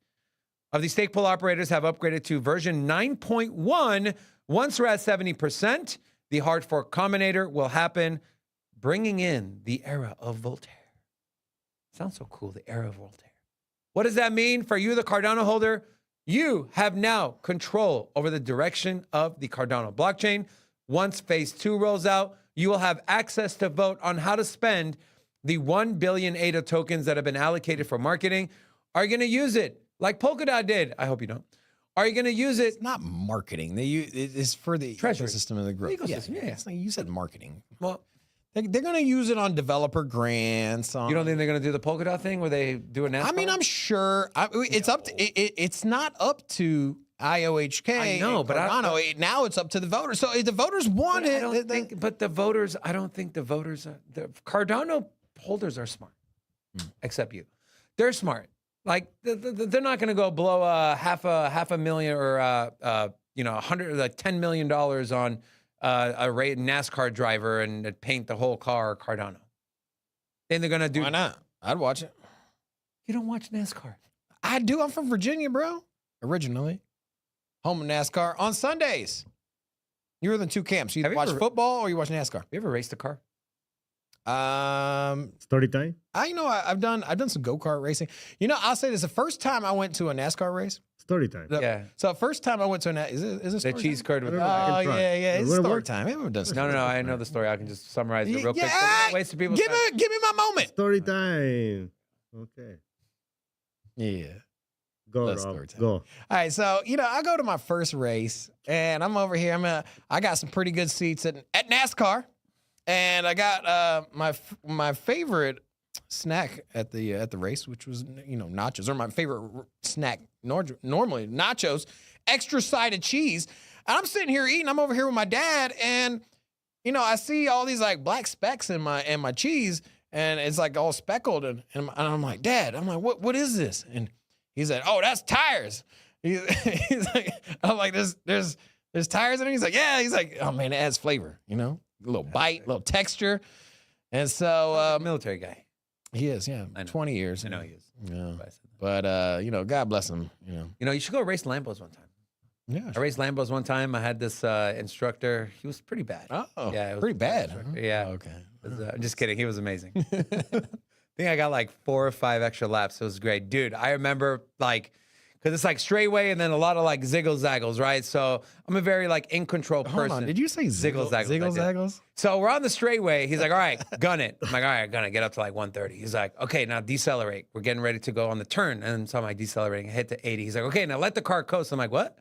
of the stake pool operators have upgraded to version 9.1. Once we're at 70%, the hard fork combinator will happen, bringing in the era of Voltaire. Sounds so cool, the era of Voltaire. What does that mean for you, the Cardano holder? You have now control over the direction of the Cardano blockchain. Once phase 2 rolls out, you will have access to vote on how to spend the 1 billion ADA tokens that have been allocated for marketing. Are you going to use it like Polkadot did? I hope you don't. Are you going to use it? It's not marketing. It's for the Treasury. ecosystem of the group. Ecosystem, yeah. It's like you said marketing. Well, They're going to use it on developer grants. you don't think they're going to do the Polkadot thing where they do a NASCAR? I mean, I'm sure. It's up to. It's not up to IOHK. I know, but Cardano. Now it's up to the voters. So if the voters want But it, I don't think, but the voters, I don't think the voters, the Cardano holders are smart, except you. They're smart. Like they're not going to go blow half a million or $10 million on a NASCAR driver and paint the whole car Cardano. Then they're going to do. why not? I'd watch it. You don't watch NASCAR. I do. I'm from Virginia, bro. Originally, home of NASCAR on Sundays. You're in the two camps. You Have either you watch ever- football or you watch NASCAR. You ever raced a car? Story time. I've done some go-kart racing. I'll say this: the first time I went to a NASCAR race. Story time. Yeah. So first time I went to is it The story cheese time? curd with I the. don't know. I Oh can try. yeah, it's Where story work? time. Everyone does. No, I know the story. I can just summarize it real quick. Yeah, Waste of people's give time. me my moment. Story time. Okay. Yeah. Go, That's Rob. story time. Go. All right, so I go to my first race, and I'm over here. I got some pretty good seats at NASCAR, and I got my favorite snack at the race, which was nachos, or my favorite snack normally nachos, extra side of cheese. And I'm sitting here eating. I'm over here with my dad, and I see all these like black specks in my cheese, and it's like all speckled, and I'm like, Dad, I'm like, what is this? And he said, oh, that's tires. He's like, I'm like, there's tires in it. He's like, yeah. He's like, oh man, it adds flavor, a little bite, a little texture. And so Military guy. he is, yeah, I know. 20 years. I know he is. Yeah. That's why I said that. But God bless him. You should go race Lambos one time. Yeah. I raced Lambos one time. I had this instructor. He was pretty bad. Oh, Yeah, it was pretty bad. instructor. huh? Yeah. Oh, okay. I'm just kidding. He was amazing. I think I got like 4 or 5 extra laps. It was great. Dude, I remember because it's like straightway and then a lot of like ziggle zaggles, right? So I'm a very like in control person. Hold on. Did you say Ziggle zaggles, I Ziggle did. zaggles? So we're on the straightway. He's like, all right, gun it. I'm like, all right, gun it. Get up to like 130. He's like, okay, now decelerate. We're getting ready to go on the turn. And so I'm like decelerating. I hit to 80. He's like, okay, now let the car coast. I'm like, what?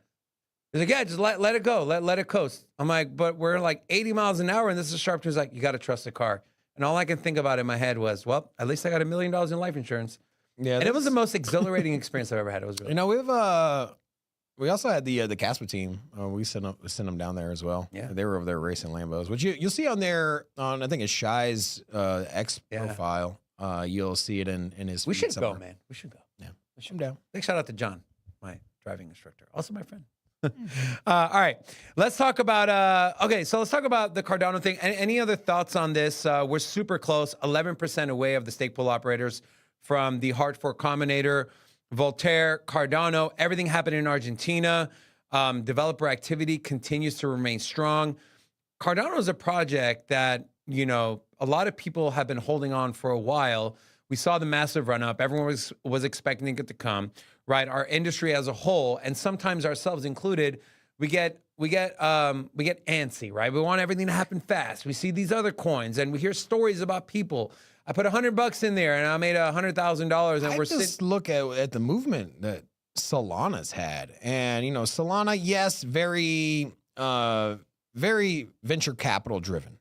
He's like, yeah, just let it go. Let it coast. I'm like, but we're like 80 miles an hour and this is sharp. He's like, you got to trust the car. And all I can think about in my head was, well, at least I got $1 million in life insurance. Yeah. And it was the most exhilarating experience I've ever had. It was really We also had the Casper team. We sent them down there as well. Yeah. They were over there racing Lambos, which you'll see on I think it's Shy's X Yeah. profile. You'll see it in his. We feed should somewhere. go, man. We should go. Yeah. We should. I'm down. Big shout out to John, my driving instructor, also my friend. All right, let's talk about. So let's talk about the Cardano thing. Any other thoughts on this? We're super close, 11% away of the stake pool operators from the hard fork combinator. Voltaire, Cardano, everything happened in Argentina. Developer activity continues to remain strong. Cardano is a project that a lot of people have been holding on for a while. We saw the massive run up. Everyone was expecting it to come, right? Our industry as a whole, and sometimes ourselves included, we get antsy, right? We want everything to happen fast. We see these other coins, and we hear stories about people. I put $100 in there, and I made $100,000, and I we're just look at the movement that Solana's had, and Solana, yes, very very venture capital driven,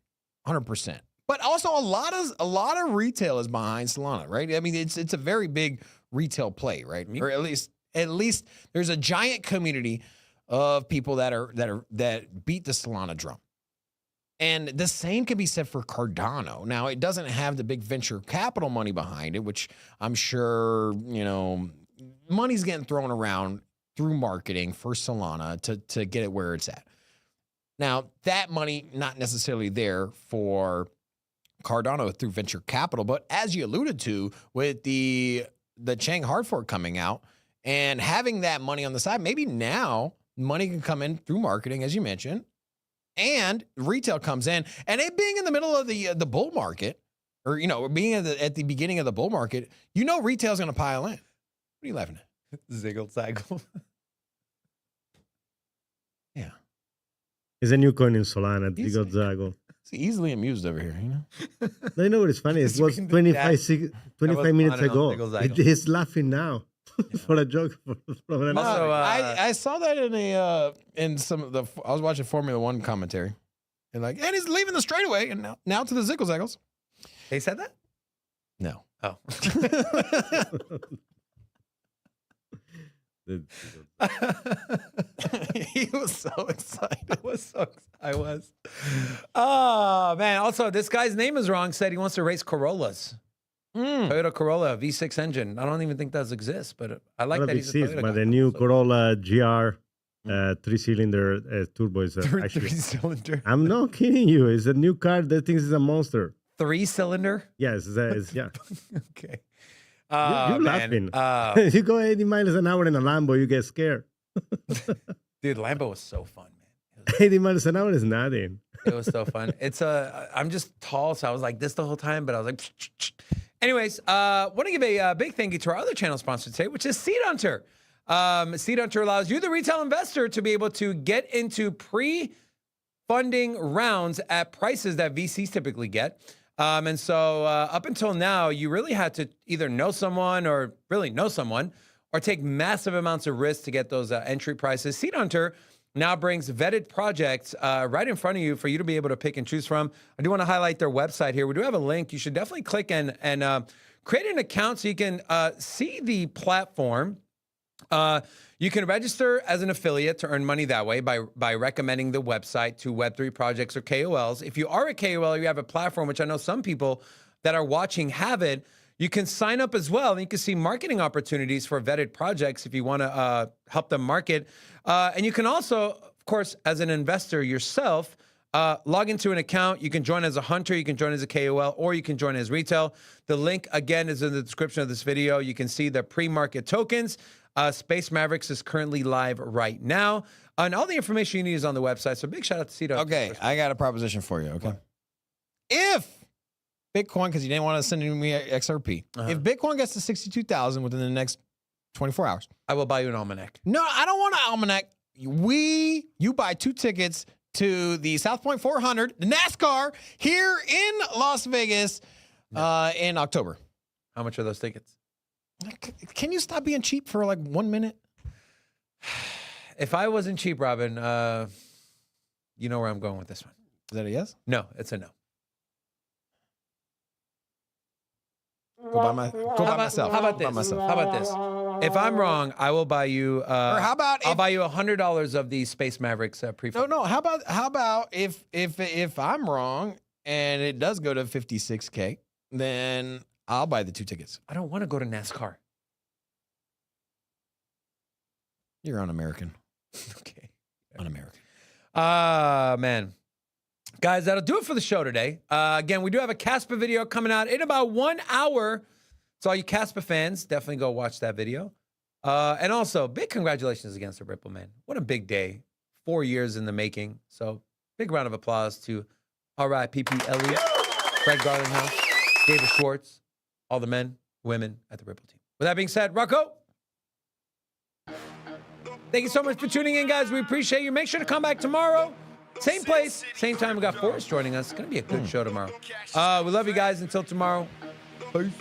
100%. But also a lot of retail is behind Solana, right? I mean, it's a very big retail play, right? Or at least there's a giant community of people that beat the Solana drum. And the same can be said for Cardano. Now, it doesn't have the big venture capital money behind it, which I'm sure, money's getting thrown around through marketing for Solana to get it where it's at. Now, that money not necessarily there for Cardano through venture capital, but as you alluded to with the Chang hard fork coming out, And having that money on the side, maybe now money can come in through marketing, as you mentioned, and retail comes in. And it being in the middle of the bull market, or, being at the beginning of the bull market, retail's going to pile in. What are you laughing at? Ziggle zaggle. Yeah. It's a new coin in Solana, Ziggle Zaggle. It's easily amused over here, No, you know what is funny? It was 25 minutes ago. He's laughing now for a joke from an Also, I saw that in some of I was watching Formula One commentary, and he's leaving the straightaway, and now to the Ziggle Zaggles. They said that? No. Oh. He was so excited. I was. Oh, man. Also, this guy's name is wrong. Said he wants to race Corollas. Toyota Corolla, V6 engine. I don't even think those exist, but I like that he's a Toyota guy. But the new Corolla GR 3-cylinder turbo is actually... Three-cylinder? I'm not kidding you. It's a new car. That thing is a monster. 3-cylinder? Yes, yeah. Okay. You're laughing. If you go 80 miles an hour in a Lambo, you get scared. Dude, Lambo was so fun, man. 80 miles an hour is nothing. It was so fun. I'm just tall, so I was like this the whole time, but I was like, anyways, want to give a big thank you to our other channel sponsor today, which is Seed Hunter. Seed Hunter allows you, the retail investor, to be able to get into pre-funding rounds at prices that VCs typically get. And so up until now, you really had to either know someone or really know someone or take massive amounts of risk to get those entry prices. Seed Hunter now brings vetted projects right in front of you for you to be able to pick and choose from. I do want to highlight their website here. We do have a link. You should definitely click and create an account so you can see the platform. You can register as an affiliate to earn money that way by recommending the website to Web3 projects or KOLs. If you are a KOL, you have a platform, which I know some people that are watching have it, you can sign up as well, and you can see marketing opportunities for vetted projects if you want to help them market. And you can also, of course, as an investor yourself, log into an account. You can join as a hunter, you can join as a KOL, or you can join as retail. The link, again, is in the description of this video. You can see the pre-market tokens. Space Mavericks is currently live right now. And all the information you need is on the website. So big shout out to Cito. Okay, I got a proposition for you, okay? If Bitcoin, because you didn't want to send me XRP, if Bitcoin gets to 62,000 within the next 24 hours. I will buy you an almanac. No, I don't want an almanac. You buy 2 tickets to the South Point 400, the NASCAR, here in Las Vegas in October. How much are those tickets? Can you stop being cheap for 1 minute? If I wasn't cheap, Robin, you know where I'm going with this one. Is that a yes? No, it's a no. Go by myself. How about this? How about this? If I'm wrong, I will buy you. Or how about I'll buy you $100 of the Space Mavericks pre-fund. No. How about if I'm wrong and it does go to 56K, then I'll buy the 2 tickets. I don't want to go to NASCAR. You're un-American. Okay. Un-American. Man. Guys, that'll do it for the show today. Again, we do have a Caspa video coming out in about 1 hour. So all you Caspa fans, definitely go watch that video. And also, big congratulations again to Ripple, man. What a big day. 4 years in the making. So big round of applause to R.I.P.P. Elliott, Fred Garlinghouse, David Schwartz, all the men, women at the Ripple team. With that being said, Rocco, thank you so much for tuning in, guys. We appreciate you. Make sure to come back tomorrow. Same place, same time. We got Forrest joining us. It's going to be a good show tomorrow. We love you guys. Until tomorrow. Peace.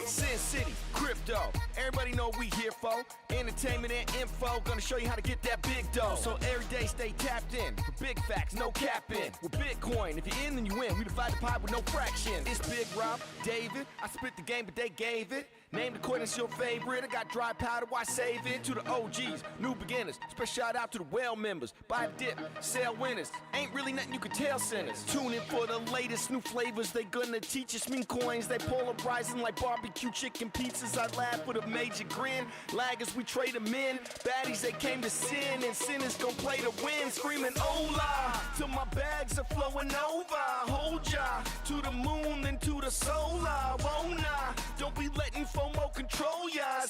Sin City, crypto. Everybody know we here for entertainment and info. Gonna show you how to get that big dough. So every day stay tapped in for big facts, no capping. With Bitcoin, if you're in, then you win. We divide the pie with no fraction. It's Big Rob, David. I split the game, but they gave it. Named according to your favorite. I got dry powder, why save it? To the OGs, new beginners. Special shout out to the well members. Buy the dip, sell winners. Ain't really nothing you can tell sinners. Tune in for the latest new flavors. They gonna teach us mean coins. They polarizing like barbecue chicken pizzas. I laugh with a major grin. Laggers, we trade them in. Baddies, they came to sin. And sinners gon' play to win. Screaming, hola, till my bags are flowing over. Hold ya to the moon, then to the solar. Won't I? Don't be letting FOMO control ya.